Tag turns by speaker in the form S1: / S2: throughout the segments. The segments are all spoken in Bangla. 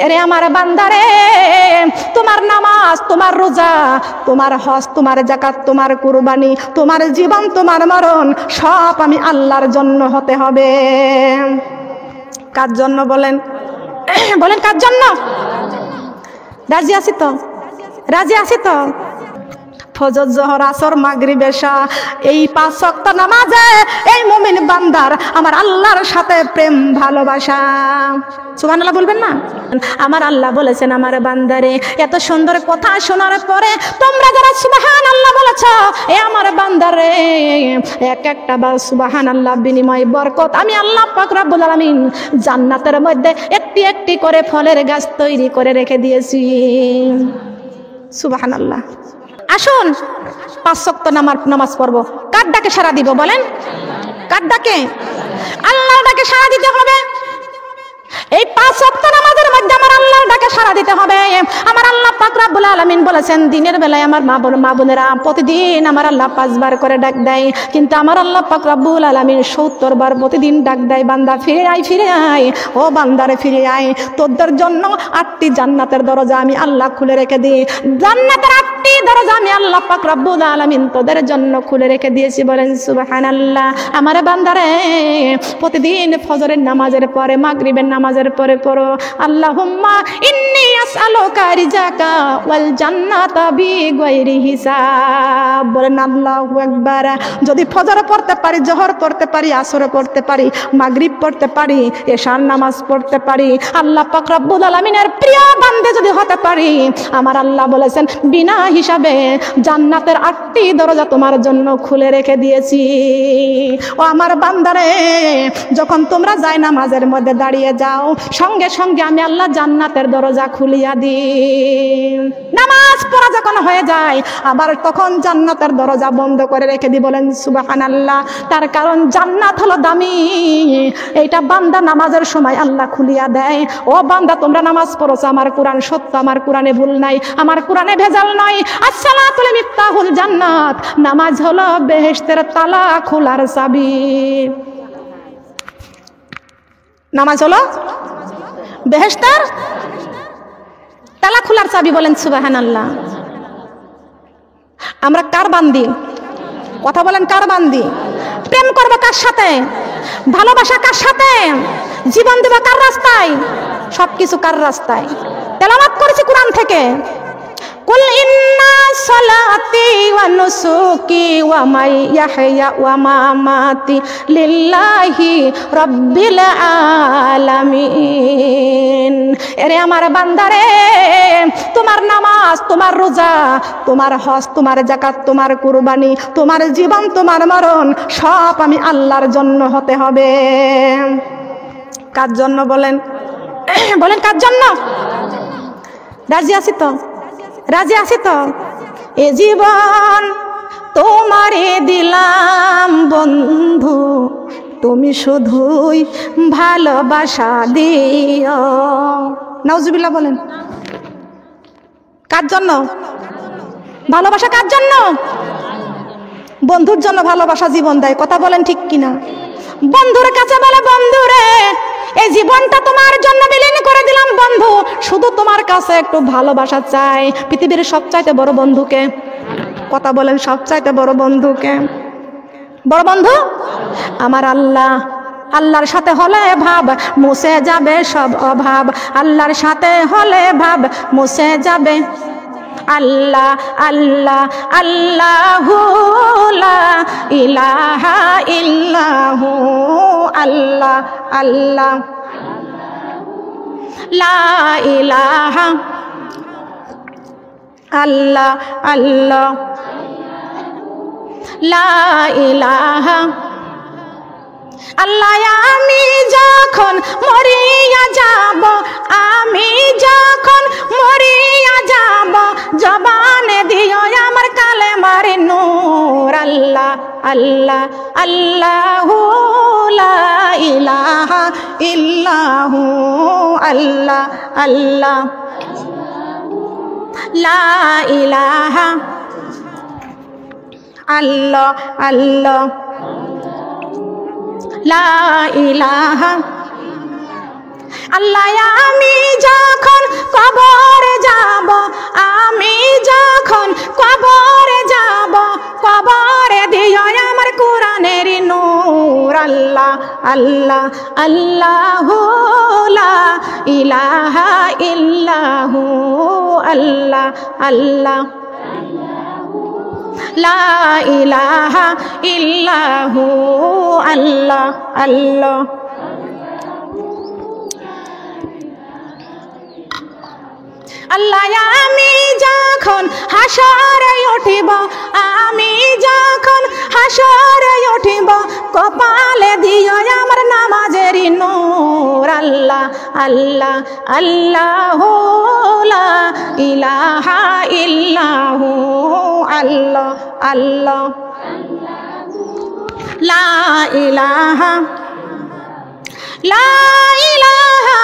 S1: এরে আমার বান্দারে, তোমার নামাজ, তোমার রোজা, তোমার হজ, তোমার যাকাত, তোমার কুরবানি, তোমার জীবন, তোমার মরণ সব আমি আল্লাহর জন্য হতে হবে। কার জন্য বলেন? বলেন কার জন্য? রাজি আছি তো? রাজি আছি তো? ফজর, জোহর, আসর, মাগরিব, এশা, এই 5 ওয়াক্ত নামাজে এই মুমিন বান্দার আমার আল্লাহর সাথে প্রেম ভালোবাসা। সুবহানাল্লাহ বলবেন না? আমার আল্লাহ বলেছেন, আমার বান্দারে, এত সুন্দর কথা শোনার পরে তোমরা যারা সুবহানাল্লাহ বলেছো, এ আমার বান্দারে, এক একটা বার সুবহানাল্লাহ বিনিময় বরকত আমি আল্লাহ পাক রব্বুল আলামিন জান্নাতের মধ্যে একটি একটি করে ফলের গাছ তৈরি করে রেখে দিয়েছি। সুবহানাল্লাহ। আসুন 5 ওয়াক্ত নামাজ পড়বো। কার ডাকে সাড়া দিব বলেন? কার ডাকে? আল্লাহর ডাকে সাড়া দিতে হবে। এই 5 ওয়াক্ত নামাজের মধ্যে আমার আল্লাহর ডাকে সাড়া দিতে হবে। আমার আল্লাহ পাক রব্বুল আলামিন বলেছেন, দিনের বেলায় আমার মা বোনেরা প্রতিদিন আমার আল্লাহ 5 বার করে ডাক দেয়, কিন্তু আমার আল্লাহ পাক রব্বুল আলামিন 70 বার প্রতিদিন ডাক দেয়, বান্দা ফিরে আয়, ফিরে আয়, ও বান্দারে ফিরে আয়, তোদের জন্য 8টি জান্নাতের দরজা আমি আল্লাহ খুলে রেখে দিই। জান্নাতের 8টি দরজা আমি আল্লাহ পাক রব্বুল আলামিন তোদের জন্য খুলে রেখে দিয়েছি। বলেন সুবহানাল্লাহ। আমার বান্দারে, প্রতিদিন ফজরের নামাজের পরে, মাগরিবের নামাজের পরে পড়ো, আল্লাহুম্মা ইন্নী আসআলুকা রিজাকা ওয়াল জান্নাতা বিগাইরি হিসাব। বলেন আল্লাহু আকবার। যদি ফজর পড়তে পারি, জোহর পড়তে পারি, আসর পড়তে পারি, মাগরিব পড়তে পারি, এশার নামাজ পড়তে পারি, আল্লাহ পাক রব্বুল আলামিনের প্রিয় বান্দা যদি হতে পারি, আমার আল্লাহ বলেছেন বিনা হিসাবে জান্নাতের 8টি দরজা তোমার জন্য খুলে রেখে দিয়েছি। ও আমার বান্দারে, যখন তোমরা যায় নামাজের মধ্যে দাঁড়িয়ে যাও, সঙ্গে সঙ্গে আমি আল্লাহ জান্নাতের দরজা খুলিয়া দিই। নামাজ পড়া যখন হয়ে যায়, আবার তখন জান্নাতের দরজা বন্ধ করে রেখে দিই। বলেন সুবহানাল্লাহ। তার কারণ জান্নাত হলো দামি, এইটা বান্দা নামাজের সময় আল্লাহ খুলিয়া দেয়। ও বান্দা, তোমরা নামাজ পড়ছো, আমার কোরআন সত্য, আমার কোরআনে ভুল নাই, আমার কোরআনে ভেজাল নয়। আসসালাতুল মিফতাহুল জান্নাত, নামাজ হলো বেহেশতের তালা খোলার চাবি। নামাজ হলো বেহেশতের তালা খোলার চাবি। বলেন সুবহানাল্লাহ। আমরা কার বান্দি? কথা বলেন, কার বান্দি? প্রেম করবো কার সাথে? ভালোবাসা কার সাথে? জীবন দেব কার রাস্তায়? সবকিছু কার রাস্তায়? তেলাওয়াত করেছি কোরআন থেকে, কুল ইন্না সালাতি ওয়া নুসুকি ওয়া মাইয়াহইয়া ওয়া মামাতি লিল্লাহি রাব্বিল আলামিন। এরে আমার বান্দারে, তোমার নামাজ, তোমার রোজা, তোমার হজ, তোমার যাকাত, তোমার কুরবানি, তোমার জীবন, তোমার মরণ সব আমি আল্লাহর জন্য হতে হবে। কার জন্য বলেন? বলেন কার জন্য? রাজি আছি তো? রাজি আছি তো? এ জীবন তোমারে দিলাম বন্ধু, তুমি শুধুই ভালোবাসা দিও। নাউজুবিল্লাহ বলেন। কার জন্য ভালোবাসা? কার জন্য? বন্ধুর জন্য ভালোবাসা জীবন দেয়। কথা বলেন ঠিক কিনা? বন্ধুর কাছে বলে, বন্ধুরে, এই জীবনটা তোমার জন্য বিলীন করে দিলাম বন্ধু, শুধু তোমার কাছে একটু ভালোবাসা চাই। পৃথিবীর সবচাইতে বড় বন্ধুকে? কথা বলেন, সবচাইতে বড় বন্ধুকে? বড় বন্ধু আমার আল্লাহ। আল্লাহর সাথে হলে ভাব মুছে যাবে সব অভাব, আল্লাহর সাথে হলে ভাব মুছে যাবে। আল্লাহ আল্লাহ আল্লাহু লা ইলাহা ইল্লাহু, আল্লাহ আল্লাহ লা ইলাহা, আল্লাহ আল্লাহ লা ইলাহা। আল্লাহ আমি যখন মরিয়া যাব, আমি যখন মরিয়া যাব, জবানে দিও আমার কালেমার নূর। আল্লাহ আল্লাহ আল্লাহু লা ইলাহা ইল্লাহু, আল্লাহ আল্লাহ লা ইলাহা, আল্লাহ আল্লাহ লা ইলাহা। আল্লাহ আমি যখন আল্লাহ আল্লাহু লা ইলাহা ইল্লাহু আল্লাহ আল্লাহ লা ইলাহা ইল্লাহু আল্লাহ আল্লাহ। আল্লাহ আমি যখন হাসরে উঠিব, আমি যখন হাসরে উঠিব, কপালে দিও আমার নামাজেরই নূর। আল্লাহ আল্লাহ আল্লাহু লা ইলাহা ইল্লাহু আল্লাহ আল্লাহ লা ইলাহা লা ইলাহা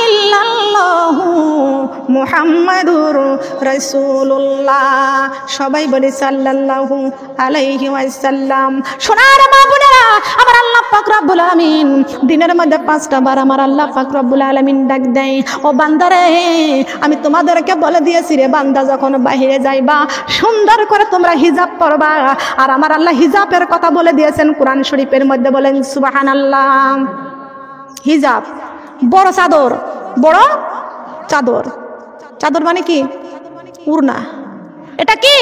S1: ইল্লাল্লাহু মুহাম্মাদুর রাসূলুল্লাহ। সবাই বলি সাল্লাল্লাহু আলাইহি ওয়াসাল্লাম। সোনার মা বোনেরা, আমার আল্লাহ পাক রব্বুল আলামিন দিনের মধ্যে 5টা বার আমার আল্লাহ পাক রব্বুল আলামিন ডাক দেয়, ও বান্দারে আমি তোমাদেরকে বলে দিয়েছি রে বান্দা, যখন বাহিরে যাইবা সুন্দর করে তোমরা হিজাব পরবা। আর আমার আল্লাহ হিজাবের কথা বলে দিয়েছেন কোরআন শরীফের মধ্যে, বলেন সুবহানাল্লাহ। হিজাব বড় চাদর, বড় চাদর। চাদর মানে কি? উড়না। এটা কি?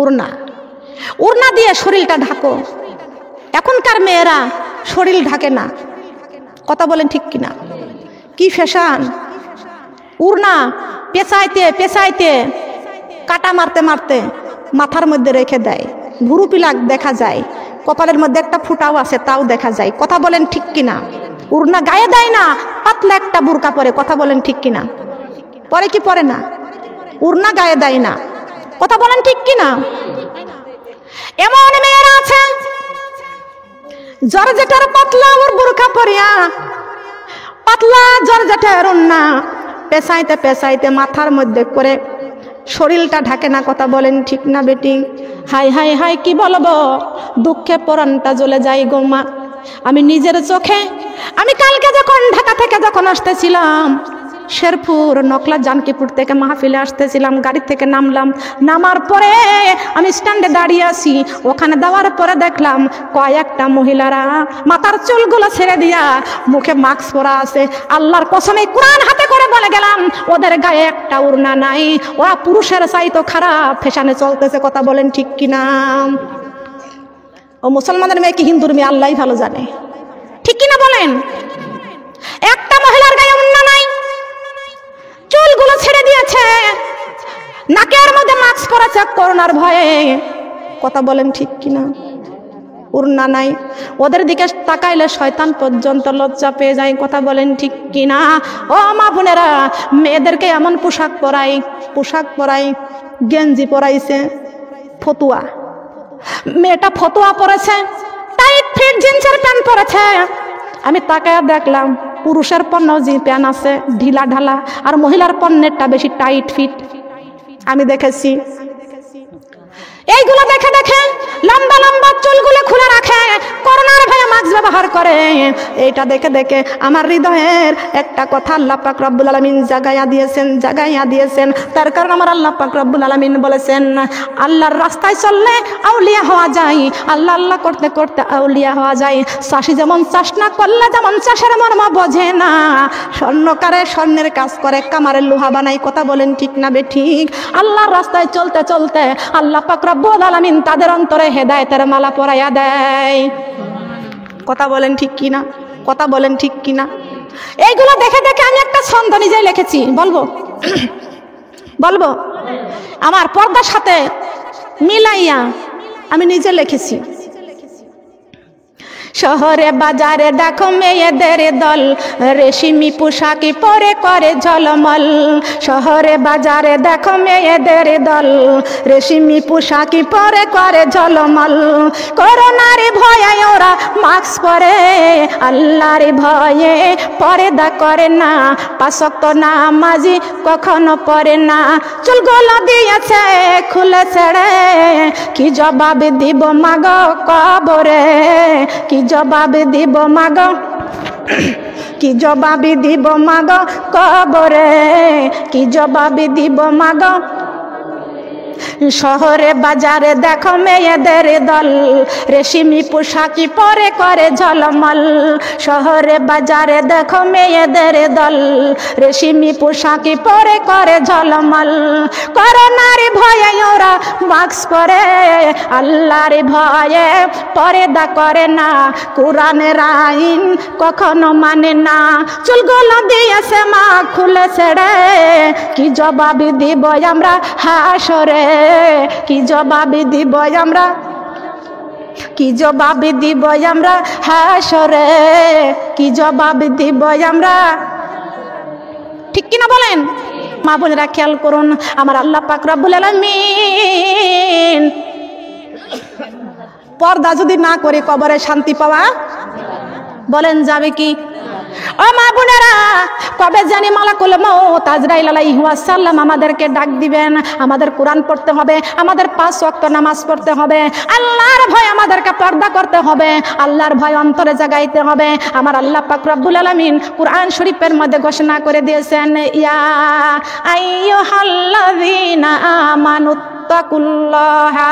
S1: উড়না। উড়না দিয়ে শরীরটা ঢাকো। এখনকার মেয়েরা শরীর ঢাকে না, কথা বলেন ঠিক কিনা? কি ফ্যাশন! উড়না পেঁচাইতে পেঁচাইতে কাটা মারতে মারতে মাথার মধ্যে রেখে দেয়, ভুরু পিলাক দেখা যায়, কপালের মধ্যে একটা ফুটাও আছে তাও দেখা যায়, কথা বলেন ঠিক কিনা? উড়না গায়ে দেয় না, পাতলা একটা বুরকা পরে, কথা বলেন ঠিক কিনা? পরে কি পরে না? উড়না গায়ে দেয় না, কথা বলেন ঠিক কিনা? এমন মেয়েরা আছে জর্জেটের পাতলা ওর বুরকা পরিয়া, পাতলা জর্জেটের উড়না পেঁচাইতে পেঁচাইতে মাথার মধ্যে করে শরীরটা ঢাকে না, কথা বলেন ঠিক না বেটি? হাই হাই হাই কি বলবো, দুঃখে পরানটা জ্বলে যাই গো মা। আমি নিজের চোখে, আমি কালকে যখন ঢাকা থেকে যখন আসতেছিলাম, শেরপুর নকলা জানকিপুর থেকে মাহফিলে আসতেছিলাম, গাড়ি থেকে নামলাম, নামার পরে আমি স্ট্যান্ডে দাঁড়িয়ে আছি, ওখানে দেওয়ার পরে দেখলাম কয়েকটা মহিলারা মাথার চুলগুলো ছেড়ে দিয়া মুখে মাস্ক পরা আছে। আল্লাহর কসমে কোরআন হাতে করে বলে গেলাম, ওদের গায়ে একটা উড়না নাই, ওরা পুরুষের চাইতো খারাপ ফ্যাশনে চলতেছে, কথা বলেন ঠিক কিনা? ও মুসলমানের মেয়ে কি হিন্দুর মেয়ে আল্লাহই ভালো জানে, ঠিক কিনা বলেন? একটা মহিলার গায়ে উড়না নাই, চুলগুলো ছেড়ে দিয়েছে, নাকের মধ্যে মাস্ক পরেছে করোনার ভয়ে, কথা বলেন ঠিক কিনা? উড়না নাই। ওদের দিকে তাকাইলে শয়তান পর্যন্ত লজ্জা পেয়ে যায়, কথা বলেন ঠিক কিনা? ও মা বোনেরা, মেয়েদেরকে এমন পোশাক পরাই, গেঞ্জি পরাইছে ফতুয়া, মেয়েটা ফতুয়া পরেছে, টাইট ফিট জিন্সের প্যান্ট পরেছে। আমি তাকায় দেখলাম পুরুষের পণ্য যে প্যান্ট আছে ঢিলা ঢালা, আর মহিলার পণ্যেরটা বেশি টাইট ফিট। আমি দেখেছি এইগুলো দেখে দেখে লম্বা লম্বা চুলগুলো খুলে রাখে, করোনার ভয়ে মাস্ক ব্যবহার করে। এইটা দেখে দেখে আমার হৃদয়ের একটা কথা আল্লাহ পাক রব্বুল আলামিন জাগাইয়া দিয়েছেন। তার কারণ আমার আল্লাহ পাক রব্বুল আলামিন বলেছেন, আল্লাহর রাস্তায় চললে আউলিয়া হওয়া যায়, আল্লাহ আল্লাহ করতে করতে আউলিয়া হওয়া যায়। চাষি যেমন চাষ না করলে যেমন চাষের মর্ম বোঝে না, স্বর্ণকারে স্বর্ণের কাজ করে, কামারের লোহা বানাই, কথা বলেন ঠিক না বে ঠিক? আল্লাহর রাস্তায় চলতে চলতে আল্লাহ পাক রব্বুল আলামিন তাদের অন্তরে হেদায়েতের মালা পরাইয়া দেয়, কথা বলেন ঠিক কিনা? কথা বলেন ঠিক কিনা? এইগুলো দেখে দেখে আমি একটা ছন্দ নিজেই লিখেছি, বলবো আমার পর্দার সাথে মিলাইয়া আমি নিজে লিখেছি। শহরে বাজারে দেখো মেয়েদের দল, রেশমি পোশাকি পরে করে ঝলমল। শহরে বাজারে দেখো মেয়েদের দল, রেশমি পোশাকি পরে করে ঝলমল। করোনার ভয়ে ওরা মাস্ক পরে, আল্লাহর ভয়ে পর্দা করে না, 5 ওয়াক্ত নামাজি কখনো পড়ে না। চুলগুলো দিয়েছে খুলে ছেড়ে, কি জবাব দিব মাগো কবরে, কি জবাব দিব মাগো, কি জবাব দিব মাগো কবরে, কি জবাব দিব মাগো। শহরে বাজারে দেখো মেয়েদের দল, রেশমি পোশাকি পরে করে ঝলমল। শহরে বাজারে দেখো মেয়েদের দল, রেশমি পোশাকি পরে করে ঝলমল। করোনার ভয়ে ওরা মাস্ক পরে, আল্লাহর ভয়ে পর্দা করে না, কোরআনের আইন কখনো মানে না। চুলগুলো দিয়েছে মা খুলে ছেড়ে, কি জবাব দিব আমরা হাসরে, কি জবাব দিব আমরা, কি জবাব দিব আমরা হাসরে, কি জবাব দিব আমরা। ঠিক কিনা বলেন? মা বোনেরা খেয়াল করুন, আমার আল্লাহ পাক রব্বুল আলামিন পর্দা যদি না করে কবরে শান্তি পাওয়া বলেন যাবে কি? ও মা বোনেরা, কবে জানি মালাকুল মউত আজরাইল আলাইহি ওয়াসাল্লাম আমাদেরকে ডাক দিবেন। আমাদের কোরআন পড়তে হবে, আমাদের 5 ওয়াক্ত নামাজ পড়তে হবে, আল্লাহর ভয় আমাদেরকে পর্দা করতে হবে, আল্লাহর ভয় অন্তরে জাগাইতে হবে। আমার আল্লাহ পাক রব্বুল আলামিন কোরআন শরীফের মধ্যে ঘোষণা করে দিয়েছেন, ইয়া আইয়ুহাল্লাযীনা আমানু তাকুল্লাহা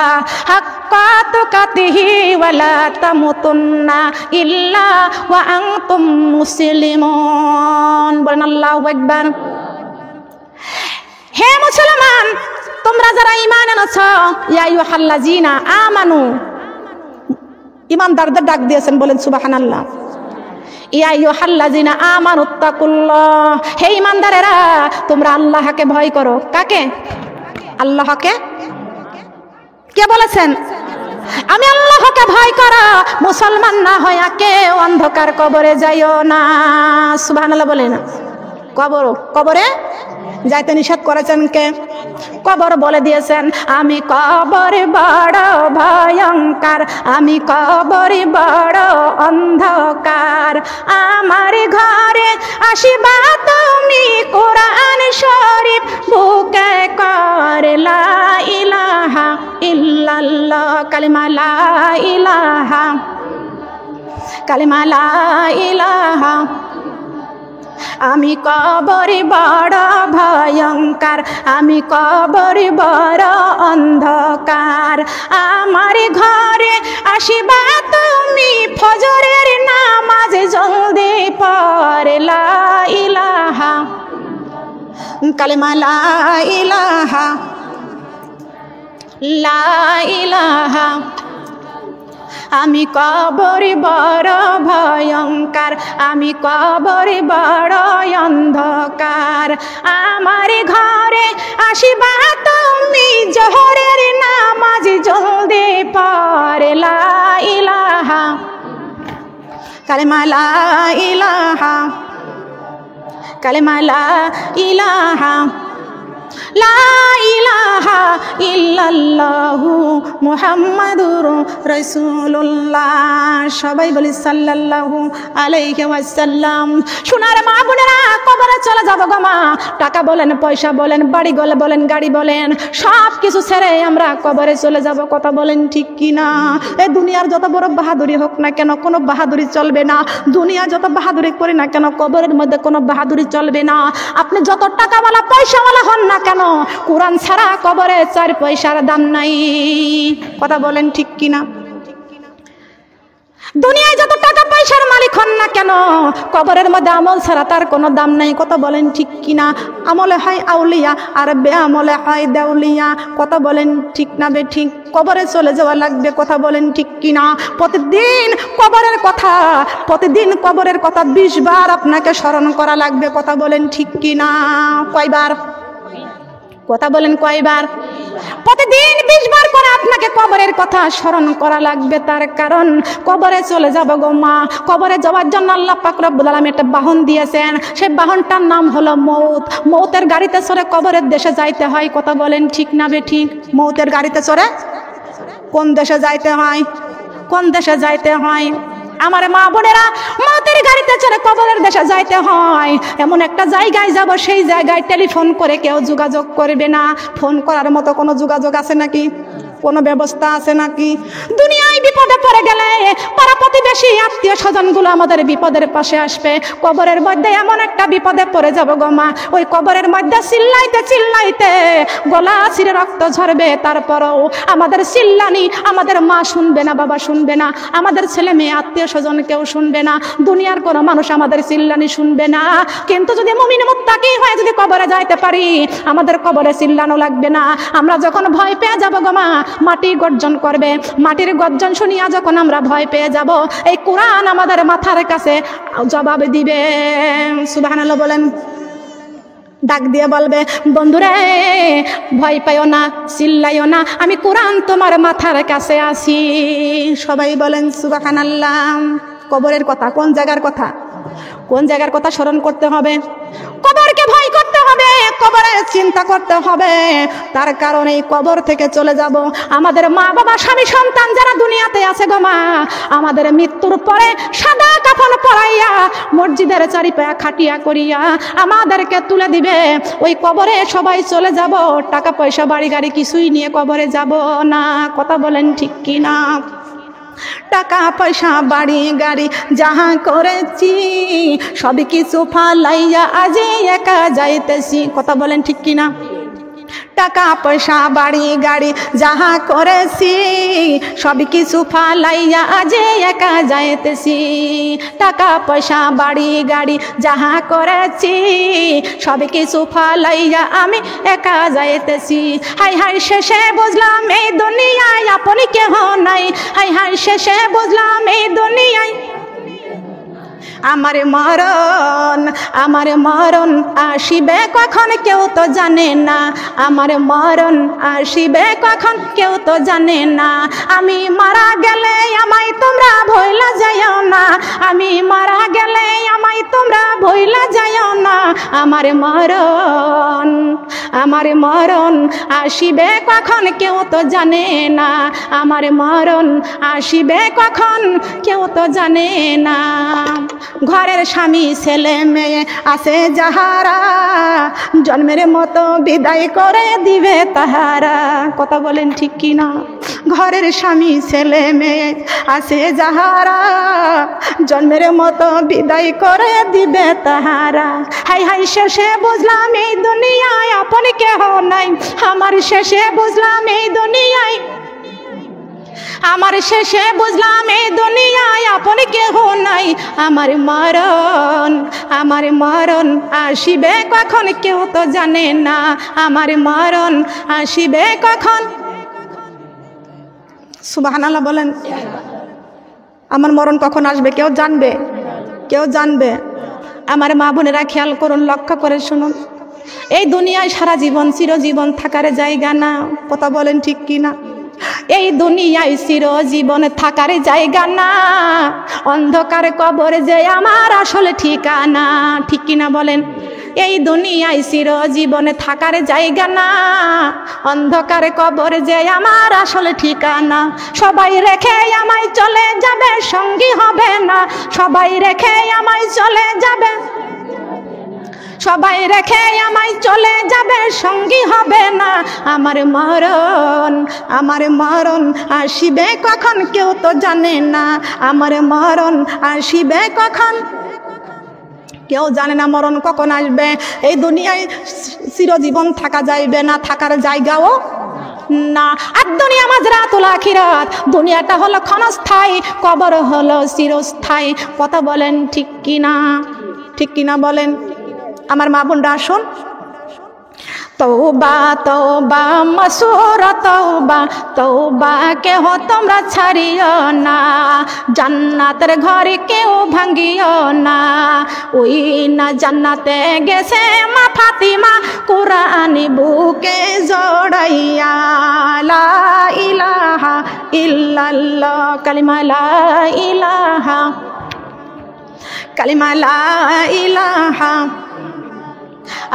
S1: হাক্কা তুকাতিহি ওয়া লা তামুতুন্না ইল্লা ওয়া আনতুম মুসলিমুন। বলেন আল্লাহু আকবার। হে মুসলমান, তোমরা যারা ঈমান এনেছো, ইয়া আইয়ুহাল্লাযীনা আমানু, ঈমানদারদের ডাক দিয়েছেন, বলেন সুবহানাল্লাহ। ইয়া আইয়ুহাল্লাযীনা আমানু তাকুল্লাহ, হে ঈমানদারেরা তোমরা আল্লাহকে ভয় করো। কাকে? আল্লাহকে। কে বলেছেন? আমি আল্লাহকে ভয় করা, মুসলমান না হইয়া কেউ অন্ধকার কবরে যাইও না। সুবহানাল্লাহ বলেন। কবরে যাইতে নিষেধ করেছেন কে? কবর বলে দিয়েছেন, আমি কবর বড় ভয়ঙ্কর, আমি কবর বড় অন্ধকার, আমার ঘরে আসিবা তুমি কোরআন শরীফ বুকে করে লা ইলাহা ইল্লাল্লাহ, কালিমা লা ইলাহা, কালিমা লা ইলাহা। আমি কবর বড় ভয়ঙ্কর, আমি কবর বড় অন্ধকার, আমার ঘরে আসিবা তুমি ফজরের নামাজ জলদি পড়ে লা ইলাহা, কালিমা লা ইলাহা, লা ইলাহা। আমি কবর বড় ভয়ঙ্কর, আমি কবর বড় অন্ধকার, আমার ঘরে আসিবা তুমি জোহরের নামাজ জলদি পড়ে লা ইলাহা, কালিমা লা ইলাহা, কালিমা লা ইলাহা, লা ইলাহা ইল্লাল্লাহু মুহাম্মাদুর রাসূলুল্লাহ। সবাই বলি সাল্লাল্লাহু আলাইহি ওয়াসাল্লাম। সোনার মা বোনেরা, কবরে চলে যাব গো মা। টাকা বলেন, পয়সা বলেন, বাড়ি বলেন, গাড়ি বলেন, সব কিছু ছেড়ে আমরা কবরে চলে যাব। কথা বলেন ঠিক কি না? এই দুনিয়ার যত বড় বাহাদুরি হোক না কেন, কোনো বাহাদুরি চলবে না। দুনিয়া যত বাহাদুরি করি না কেন, কবরের মধ্যে কোনো বাহাদুরি চলবে না। আপনি যত টাকাওয়ালা পয়সাওয়ালা হন না কেন, কোরআন ছাড়া কবরে 4 পয়সার দাম নাই। কথা বলেন ঠিক কিনা? দুনিয়ায় যত টাকা পয়সার মালিক হন না কেন, কবরের মধ্যে আমল ছাড়া তার কোনো দাম নাই। কথা বলেন ঠিক কিনা? আমলে হয় আউলিয়া আর বেআমলে হয় দেউলিয়া। কথা বলেন ঠিক না বে ঠিক? কবরে চলে যাওয়া লাগবে। কথা বলেন ঠিক কিনা? প্রতিদিন কবরের কথা, প্রতিদিন কবরের কথা 20 বার আপনাকে স্মরণ করা লাগবে। কথা বলেন ঠিক কিনা? কয়বার? কথা বলেন কয়বার? প্রতিদিন 20 বার করে আপনাকে কবরের কথা স্মরণ করা লাগবে। তার কারণ কবরে চলে যাব গো মা। কবরে যাওয়ার জন্য আল্লাহ পাক রব্বুল আলামিন একটা বাহন দিয়েছেন। সেই বাহনটার নাম হলো মৌত। মৌতের গাড়িতে চড়ে কবরের দেশে যাইতে হয়। কথা বলেন ঠিক না বে ঠিক? মৌতের গাড়িতে চড়ে কোন দেশে যাইতে হয়? কোন দেশে যাইতে হয়? আমার মা বোনেরা, মৌতের গাড়িতে চড়ে কবরের দেশে যাইতে হয়। এমন একটা জায়গায় যাব, সেই জায়গায় টেলিফোন করে কেউ যোগাযোগ করবে না। ফোন করার মতো কোনো যোগাযোগ আছে নাকি? কোনো ব্যবস্থা আছে নাকি? দুনিয়ায় বিপদে পড়ে গেলে পাড়া প্রতিবেশী আত্মীয় স্বজনগুলো আমাদের বিপদের পাশে আসবে। কবরের মধ্যে এমন একটা বিপদে পড়ে যাব গো মা, ওই কবরের মধ্যে চিল্লাইতে চিল্লাইতে গলা ছিঁড়ে রক্ত ঝরবে, তারপরও আমাদের চিল্লানি আমাদের মা শুনবে না, বাবা শুনবে না, আমাদের ছেলে মেয়ে আত্মীয় স্বজন কেউ শুনবে না, দুনিয়ার কোনো মানুষ আমাদের চিল্লানি শুনবে না। কিন্তু যদি মুমিন মুত্তাকি হয়ে যদি কবরে যাইতে পারি, আমাদের কবরে চিল্লানো লাগবে না। আমরা যখন ভয় পেয়ে যাব গো মা, মাটি গর্জন করবে, মাটির গর্জন শুনিয়া যখন আমরা ভয় পেয়ে যাব, এই কোরআন আমাদের মাথার কাছে জবাব দিবে। সুবহানাল্লাহ বলেন। ডাক দিয়ে বলবে, বন্ধুরে ভয় পাইও না, চিল্লাইও না, আমি কোরআন তোমার মাথার কাছে আছি। সবাই বলেন সুবহানাল্লাহ। কবরের কথা, কোন জায়গার কথা? কোন জায়গার কথা স্মরণ করতে হবে? কবরকে ভয় করতে হবে, কবরের চিন্তা করতে হবে। তার কারণে এই কবর থেকে চলে যাব। আমাদের মা বাবা স্বামী সন্তান যারা দুনিয়াতে আছে গো মা, আমাদের মৃত্যুর পরে সাদা কাফন পরাইয়া মসজিদের চারিপায়া খাটিয়া করিয়া আমাদেরকে তুলে দিবে। ওই কবরে সবাই চলে যাব, টাকা পয়সা বাড়ি গাড়ি কিছুই নিয়ে কবরে যাব না। কথা বলেন ঠিক কি না? টাকা পয়সা বাড়ি গাড়ি যাহা করেছি সব কিছু ফালাইয়া আজই একা যাইতেছি। কথা বলেন ঠিক কিনা? টাকা পয়সা বাড়ি গাড়ি যাহা করেছি সব কিছু ফালাইয়া আজই একা যাইতেছি। টাকা পয়সা বাড়ি গাড়ি যাহা করেছি সব কিছু ফালাইয়া আমি একা যাইতেছি। হাই হাই শেষে বুঝলাম এই দুনিয়ায় আপন কেহ নাই। হাই হাই শেষে বুঝলাম এই দুনিয়ায় আমার মরণ আসিবে কখন কেউ তো জানে না। আমার মরণ আসিবে কখন কেউ তো জানে না। আমি মারা গেলে আমায় তোমরা ভইলা যাইও না। আমি মারা গেলে আমায় তোমরা ভইলা যাইও না। আমার মরণ আসিবে কখন কেউ তো জানে না। আমার মরণ আসিবে কখন কেউ তো জানে না। ঘরের স্বামী ছেলে মেয়ে আছে যাহারা জন্মের মতো বিদায় করে দিবে তাহারা। কথা বলেন ঠিক কি না? ঘরের স্বামী ছেলে মেয়ে আছে যাহারা জন্মের মতো বিদায় করে দিবে তাহারা। হাই হাই শেষে বুঝলাম এই দুনিয়ায় আপন কেহ নাই। আমার শেষে বুঝলাম এই দুনিয়ায়, আমার শেষে বুঝলাম এই দুনিয়ায় আপন কেহ নাই। আমার মরণ আসিবে কখন কেউ তো জানে না। আমার মরণ আসিবে কখন। সুবহানাল্লাহ বলেন। আমার মরণ কখন আসবে কেউ জানবে? কেউ জানবে? আমার মা বোনেরা খেয়াল করুন, লক্ষ্য করে শুনুন, এই দুনিয়ায় সারা জীবন চিরজীবন থাকার জায়গা না। কথা বলেন ঠিক কি না? এই দুনিয়ায় চিরজীবন থাকার জায়গা না। অন্ধকার কবর যে আমার আসল ঠিকানা। ঠিক কিনা বলেন? এই দুনিয়ায় চিরজীবন থাকার জায়গা না। অন্ধকার কবর যে আমার আসল ঠিকানা। সবাই রেখে আমায় চলে যাবে, সঙ্গী হবে না। সবাই রেখে আমায় চলে যাবে, সবাই রেখে আমায় চলে যাবে, সঙ্গী হবে না। আমার মরণ আসিবে কখন কেউ তো জানে না। আমার মরণ আসিবে কখন কেউ জানে না। মরণ কখন আসবে? এই দুনিয়ায় চিরজীবন থাকা যাইবে না, থাকার জায়গাও না। আর দুনিয়া মাজরাতুল আখিরাত, দুনিয়াটা হলো ক্ষণস্থায়ী, কবর হলো চিরস্থায়ী। কথা বলেন ঠিক কিনা? ঠিক কিনা বলেন? আমার মা বোনরা আসুন, তওবা তওবা মাসুরা তওবা তওবা কেহ তোমরা ছাড়িও না। জান্নাতের ঘরে কেউ ভাঙ্গিও না। ওই না জান্নাতে গেছে মা ফাতিমা কুরআন বুকে জড়াইয়া। লা ইলাহা ইল্লাল্লাহ, কালিমা লা ইলাহা, কালিমা লা ইলাহা।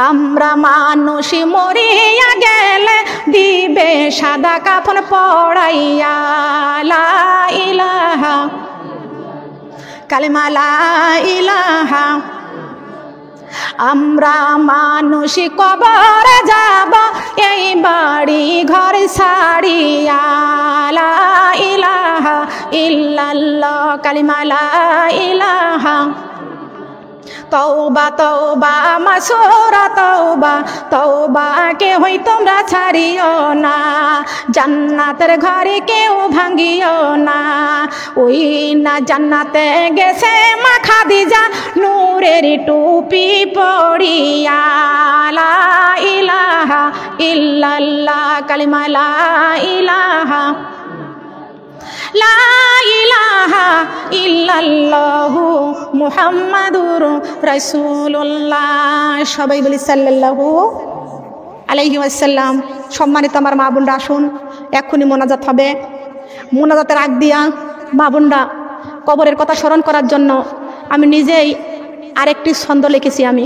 S1: আমরা মানুষ মরিয়া গেলে দিবে সাদা কাফন পড়াইয়া। লা ইলাহা, কালিমা লা ইলাহা। আমরা মানুষ কবরে যাব এই বাড়ি ঘর ছাড়িয়া লা ইলাহা ইল্লাল্লাহ কালিমা লা ইলাহা তওবা তওবা মাসুরা তওবা তওবা কে হই তোমরা ছাড়িও না জান্নাতের ঘরে কেউ ভাঙিও না ওই না জান্নাতে গেছে মা খাদিজা নূরের টুপি পড়িয়া লা ইলাহা ইল্লাল্লাহ কালিমা লা ইলাহা লা ইলাহা ইল্লাল্লাহু মুহাম্মাদুর রাসূলুল্লাহ। সবাই বলি সাল্লাল্লাহু আলাইহি ওয়াসাল্লাম। সম্মানিত আমার মা বোনরা, আসুন এক্ষুনি মোনাজাত হবে। মোনাজাতের আগ দিয়া মা বোনরা কবরের কথা স্মরণ করার জন্য আমি নিজেই আরেকটি ছন্দ লিখেছি। আমি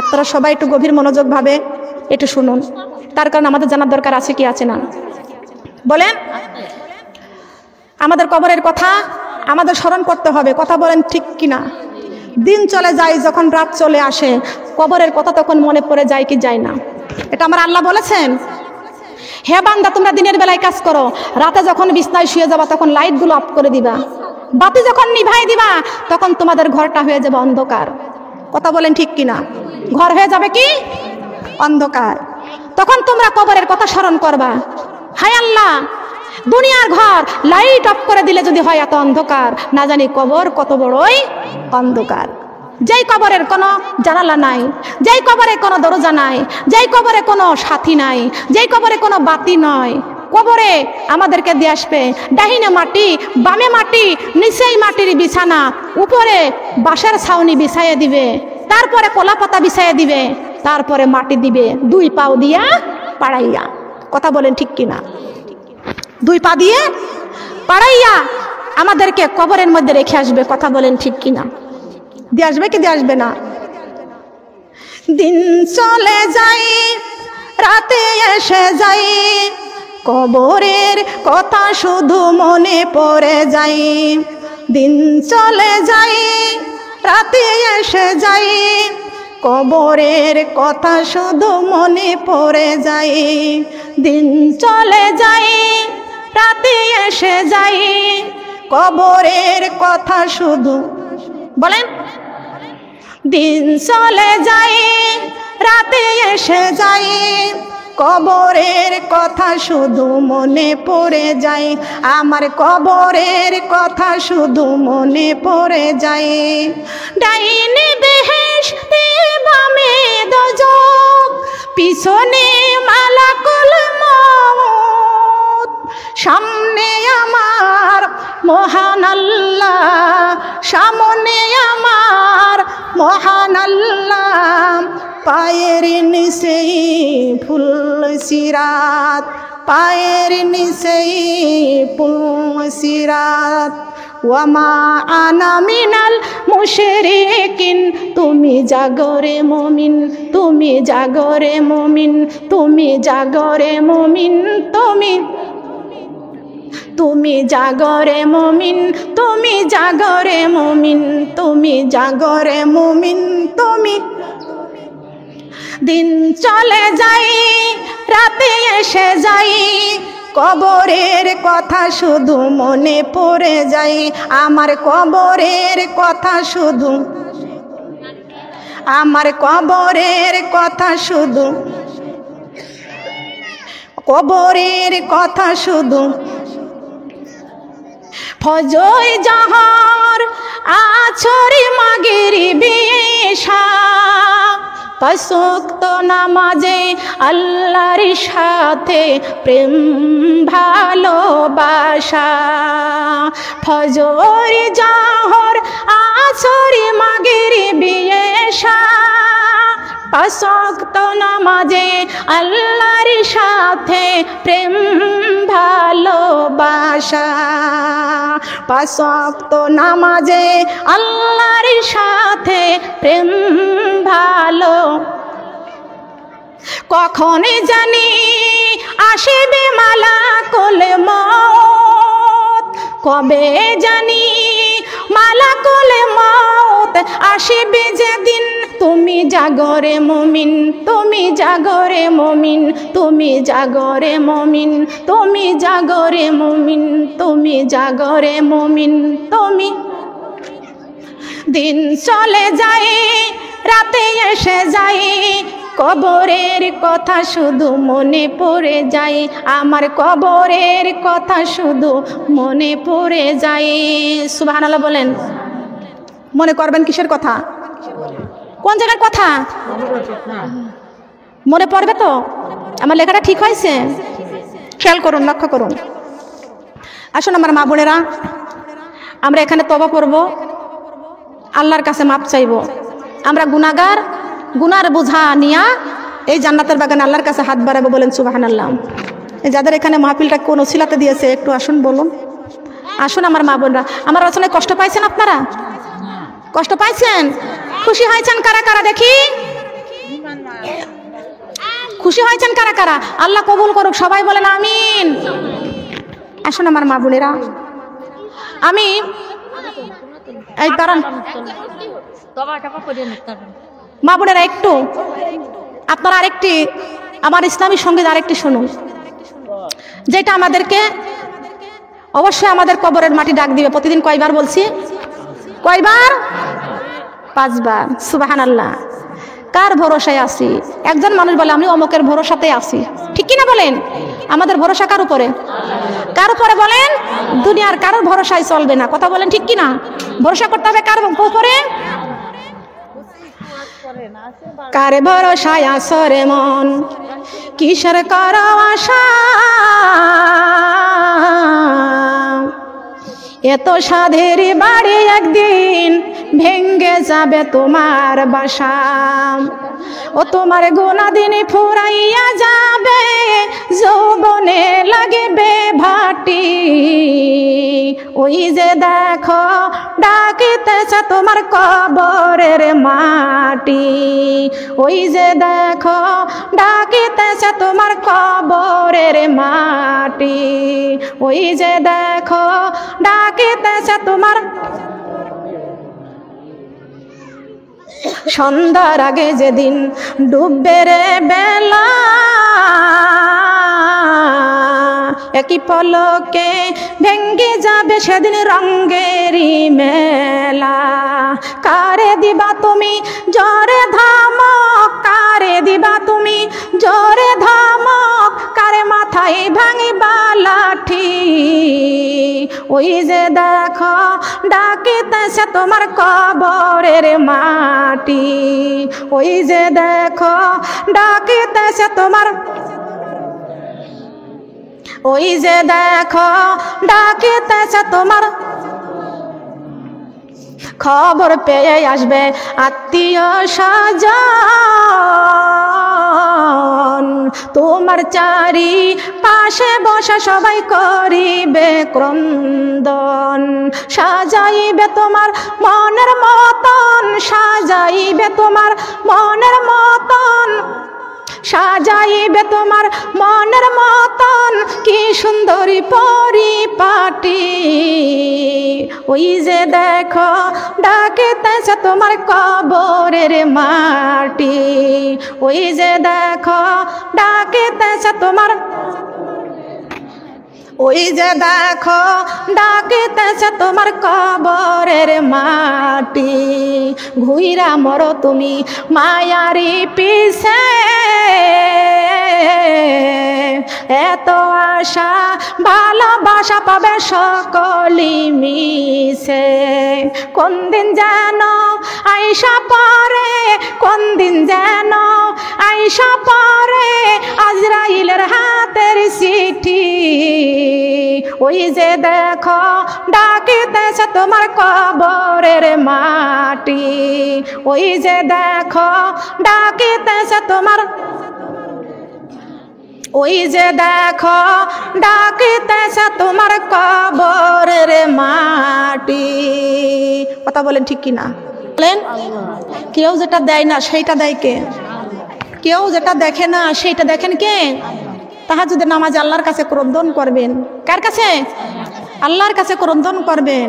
S1: আপনারা সবাই একটু গভীর মনোযোগভাবে একটু শুনুন, তার কারণ আমাদের জানার দরকার আছে কি আছে না। বলেন, আমাদের কবরের কথা আমাদের স্মরণ করতে হবে। কথা বলেন ঠিক কিনা? দিন চলে যায়, যখন রাত চলে আসে কবরের কথা তখন মনে পড়ে যায় কি যায় না? এটা আমার আল্লাহ বলেছেন, হে বান্দা তোমরা দিনের বেলায় কাজ করো, রাতে যখন বিছনায় শুয়ে যাবা তখন লাইটগুলো অফ করে দিবা, বাতি যখন নিভাই দিবা তখন তোমাদের ঘরটা হয়ে যাবে অন্ধকার। কথা বলেন ঠিক কিনা? ঘর হয়ে যাবে কি অন্ধকার। তখন তোমরা কবরের কথা স্মরণ করবা, হায় আল্লাহ দুনিয়ার ঘর লাইট অফ করে দিলে যদি হয় এত অন্ধকার, না জানি কবর কত বড়ই অন্ধকার। যেই কবরের কোনো জানালা নাই, যেই কবরে কোনো দরজা নাই, যেই কবরে কোনো সাথী নাই, যেই কবরে কোনো বাতি নয়, কবরে আমাদেরকে দিয়ে আসবে ডাহিনে মাটি বামে মাটি, নিচেই মাটির বিছানা, উপরে বাঁশের ছাউনি বিছাইয়ে দিবে, তারপরে কলা পাতা বিছাইয়ে দিবে, তারপরে মাটি দিবে দুই পাও দিয়া পাড়াইয়া। কথা বলেন ঠিক কিনা? দুই পা দিয়ে পাড়াইয়া আমাদেরকে কবরের মধ্যে রেখে আসবে। কথা বলেন ঠিক কিনা? দিয়ে আসবে কি দিয়ে আসবে না? দিন চলে যাই রাতে এসে যাই, কবরের কথা শুধু মনে পড়ে যাই। দিন চলে যাই রাতে এসে যাই, কবরের কথা শুধু মনে পড়ে যাই। দিন চলে যাই রাতে এসে যাই, কবরের কথা শুধু বলেন। দিন চলে যাই রাতে এসে যাই, কবরের কথা শুধু মনে পড়ে যায়। আমার কবরের কথা শুধু মনে পড়ে যায়। ডাইনে বেহেশতে বামে দোজখ, পিছনে মালাকুল মউত, সামনে আমার মহান আল্লাহ, সামনে আমার মহান আল্লাহ। পায়ের নিচেই ফুল সিরাত, পায়ের নিচেই ফুল সিরাত। ওয়ামা আনা মিনাল মুশরিকিন, তুমি জাগরে মুমিন, তুমি জাগরে মুমিন, তুমি জাগরে মুমিন, তুমি জাগরে মুমিন, তুমি জাগরে মুমিন, তুমি জাগরে মুমিন, তুমি। দিন চলে যাই রাতে এসে যাই, কবরের কথা শুধু মনে পড়ে যায়। আমার কবরের কথা শুধু, আমার কবরের কথা শুধু, কবরের কথা শুধু। ফজর জহর আসর মাগরিব ইশা, পাঁচ ওয়াক্ত নামাজে আল্লাহর সাথে প্রেম ভালোবাসা। ফজর জহর আসর মাগরিব ইশা, পাঁচ ওয়াক্ত নামাজে আল্লাহর সাথে প্রেম ভালোবাসা। পাঁচ ওয়াক্ত নামাজে আল্লাহর সাথে প্রেম ভালো। কখন জানি আসবে মালাকুল মউত, কবে জানি মালাকুল মউত আসবে যেদিন তুমি জাগরে মুমিন, তুমি জাগরে মুমিন, তুমি জাগরে মুমিন, তুমি জাগরে মুমিন, তুমি জাগরে মুমিন, তুমি। দিন চলে যায়, রাতে এসে যায়, কবরের কথা শুধু মনে পড়ে যায়, আমার কবরের কথা শুধু মনে পড়ে যায়। সুবহানাল্লাহ বলেন। মনে করবেন কিসের কথা? কোন জায়গার কথা মনে পড়বে তো? আমার লেখাটা ঠিক হয়েছে? খেয়াল করুন, লক্ষ্য করুন। আসুন আমার মা বোনেরা, আমরা এখানে তওবা করব, আল্লাহর কাছে মাপ চাইব। আমরা গুনাহগার, গুনার বোঝা নিয়া এই জান্নাতের বাগানে আল্লাহর কাছে হাত বাড়াবো। বলেন সুবহানাল্লাহ। যাদের এখানে মাহফিলটা কোন ওসিলাতে দিয়েছে একটু আসুন, বলুন। আসুন আমার মা বোনরা। আমার রচনায় কষ্ট পাইছেন আপনারা? কষ্ট পাইছেন? খুশি হয়েছেন কারা কারা দেখি? খুশি হয়েছেন কারা কারা? আল্লাহ কবুল করুক, সবাই বলেন আমিন। আসুন আমার মা বোনেরা, আমি এই দাঁড়ান মা বোনেরা, একটু আপনারা আরেকটি আমার ইসলামী সঙ্গীত আরেকটি শুনুন, যেটা আমাদেরকে অবশ্যই আমাদের কবরের মাটি ডাক দিবে। প্রতিদিন কয়বার বলছি? কয়বার? 5 বার। সুবহানাল্লাহ। কার ভরসায় আছি? একজন মানুষ বলে আমি অমুকের ভরসাতে আছি, ঠিক কিনা বলেন? আমাদের ভরসা কার উপরে? কার উপরে বলেন? দুনিয়ার কারোর ভরসায় চলবে না, কথা বলেন ঠিক কিনা? ভরসা করতে হবে কার উপরে? কার ভরসায় আসরে মন, কিসের কর আশা, এত সাধের বাড়ি একদিন ভেঙ্গে যাবে তোমার বাসা, ও তোমার গোনা দিনে ফুরাইয়া যাবে, যৌবনে লাগবে ভাটি, ওই যে দেখো ডাকিতেছে তোমার কবরের মাটি, ওই যে দেখো ডাকিতেছে তোমার কবরের মাটি, ওই যে দেখো ডাকিতেছে তোমার। সন্ধ্যার আগে যেদিন ডুববে রে বেলা, একই পলকে ভেঙ্গে যাবে সেদিন রঙ্গেরই মেলা, কারে দিবা তুমি জোরে ধমক, কারে দিবা তুমি জোরে ধমক, কারে মাথায় ভাঙিবা লাঠি, ওই যে দেখো ডাকিতেছে তোমার কবরের মাটি, ওই যে দেখো ডাকিতেছে তোমার, ওই যে দেখো ডাকিতেছে তোমার। খবর পেয়ে আসবে আত্মীয় স্বজন, তোমার চারি পাশে বসে সবাই করিবে ক্রন্দন, সাজাইবে তোমার মনের মতন, সাজাইবে তোমার মনের মতন, সাজাইবে তোমার মনের মতন, কি সুন্দরী পরিপাটি, ওই যে দেখো ডাকিতেছে তোমার কবরের মাটি, ওই যে দেখো ডাকিতেছে তোমার, ওই যে দেখো ডাকিতেছে তোমার কবরের মাটি, ঘুইরা মরো তুমি মায়ারি পিছে, এত আশা ভালোবাসা পাবে সকলি মিশে, কোন দিন যেন আইসা পরে, কোন দিন যেন আইসা পরে আজরাইলের হাতের চিঠি, ওই যে দেখো ডাকিতেছে তোমার কবরের মাটি, ওই যে দেখো ডাকিতেছে তোমার, ওই যে দেখো ডাকিতেছে তোমার কবরের মাটি। কথা বলেন ঠিক কিনা বলেন? কেউ যেটা দেয় না সেইটা দেয় কে? কেউ যেটা দেখে না সেইটা দেখেন কে? তাহাজ্জুদের নামাজে আল্লাহর কাছে ক্রন্দন করবেন। কার কাছে? আল্লাহর কাছে ক্রন্দন করবেন।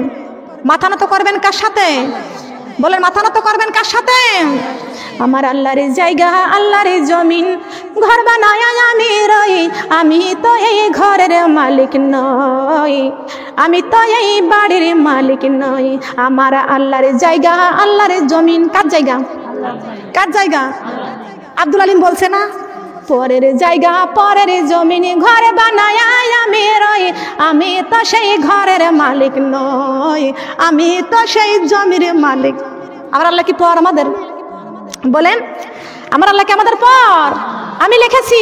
S1: মাথা নত করবেন কার সাথে? বলেন মাথা নত করবেন কার সাথে? আমার আল্লাহর জায়গা আল্লাহর জমিন ঘর বানায় আমি রই আমি তো এই ঘরের মালিক নই আমি তো এই বাড়ির মালিক নই আমার আল্লাহর জায়গা আল্লাহর জমিন কার জায়গা কার জায়গা আব্দুল আলিম বলছে না পরের জায়গা পরের জমিন ঘর বানায় আমি রই আমি তো সেই ঘরের মালিক নই আমি তো সেই জমির মালিক আমার আল্লাহ কি পর আমাদের বলেন আমার আল্লাহ কি আমাদের পর আমি লিখেছি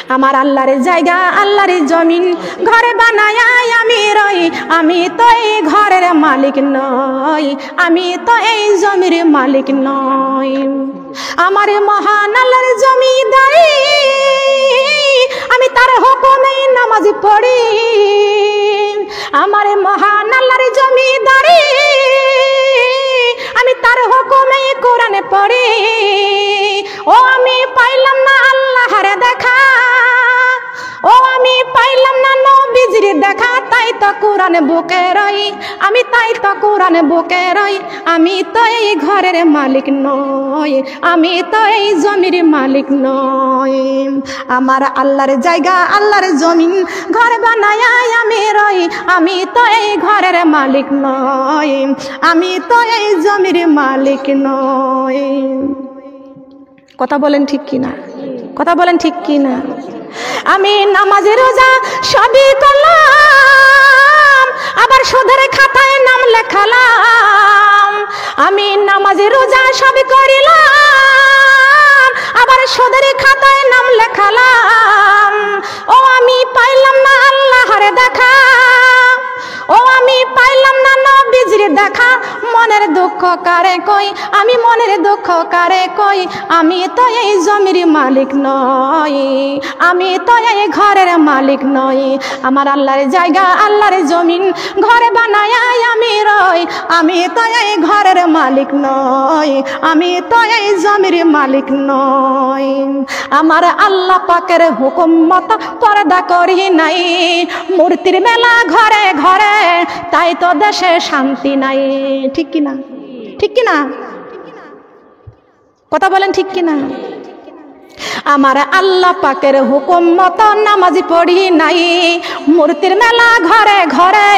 S1: আমার আল্লাহর জায়গা আল্লাহর জমিন ঘরে বানায় আমি রই আমি তো এই ঘরের মালিক নই আমি তো এই জমির মালিক নই আমার মহান আল্লাহর জমিদারি আমি তার হুকুমে নামাজ পড়ি আমার মহান আল্লাহর জমিদারি আমি তার হুকুমে কোরআনে পড়ি ও আমি পাইলাম না আল্লাহর দেখা ও আমি পাইলাম না নবীজির দেখা তাই তো কোরআনে বুকে রই আমি তাই তো কোরআনে বুকে রই আমি তো এই ঘরের মালিক নই আমি তো এই জমির মালিক নই আমার আল্লাহর জায়গা আল্লাহর জমিন ঘর বানায় আমি রই আমি তো এই ঘরের মালিক নই আমি তো এই জমির মালিক নই কথা বলেন ঠিক কিনা কথা বলেন ঠিক কিনা আমি নামাজ রোজা সবই করলাম আবার সুদের খাতায় নাম লেখালাম আমি নামাজ রোজা সবই করিলাম আবার সুদের খাতায় নাম লেখালাম ও আমি পাইলাম না আল্লাহর দেখা ও আমি পাইলাম না নবীজির দেখা মনের দুঃখ কারে কই আমি মনের দুঃখ কারে কই আমি তো এই জমির মালিক নই আমি তো এই ঘরের মালিক নই আমার আল্লাহর জায়গা আল্লাহর জমিন ঘরে বানায় আমি রই আমি তো এই ঘরের মালিক নই আমি তো এই জমির মালিক নই আমার আল্লাহ পাকের হুকুম মতো পর্দা করি নাই মূর্তির মেলা ঘরে ঘরে তাই তো দেশে শান্তি নাই ঠিক কিনা ঠিক কিনা কথা বলেন ঠিক কিনা আমার আল্লাহ পাকের হুকুম মতো নামাজ পড়ি নাই মূর্তির মেলা ঘরে ঘরে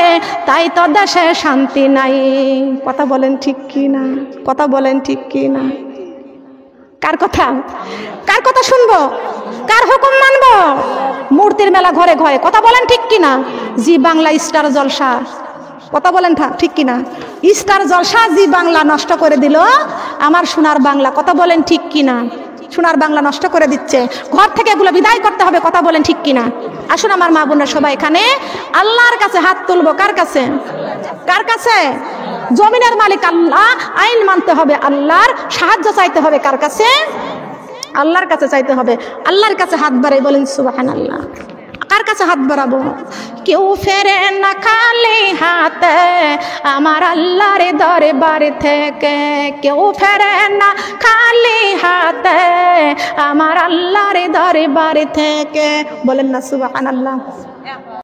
S1: তাই তো দেশে শান্তি নাই কথা বলেন ঠিক কিনা কথা বলেন ঠিক কিনা কার কথা শুনবো কার হুকুম মানবো মূর্তির মেলা ঘরে ঘরে কথা বলেন ঠিক কিনা জি বাংলা স্টার জলসা কথা বলেন ঠিক কিনা স্টার জলসা জি বাংলা নষ্ট করে দিল আমার সোনার বাংলা কথা বলেন ঠিক কিনা সোনার বাংলা নষ্ট করে দিচ্ছে ঘর থেকে এগুলো বিদায় করতে হবে কথা বলেন ঠিক কিনা আসুন আমার মা বোনরা সবাই এখানে আল্লাহর কাছে হাত তুলবো কার কাছে জমিনের মালিক আল্লাহ আইন মানতে হবে আল্লাহর সাহায্য চাইতে হবে কার কাছে আল্লাহর কাছে চাইতে হবে আল্লাহর কাছে হাত বাড়াই বলেন সুবহানাল্লাহ কার কাছে হাত বাড়াবো কেউ ফেরে না খালি হাতে আমার আল্লাহর দরবার থেকে কেউ ফেরে না খালি হাতে আমার আল্লাহর দরবার থেকে বলেন না সুবহানাল্লাহ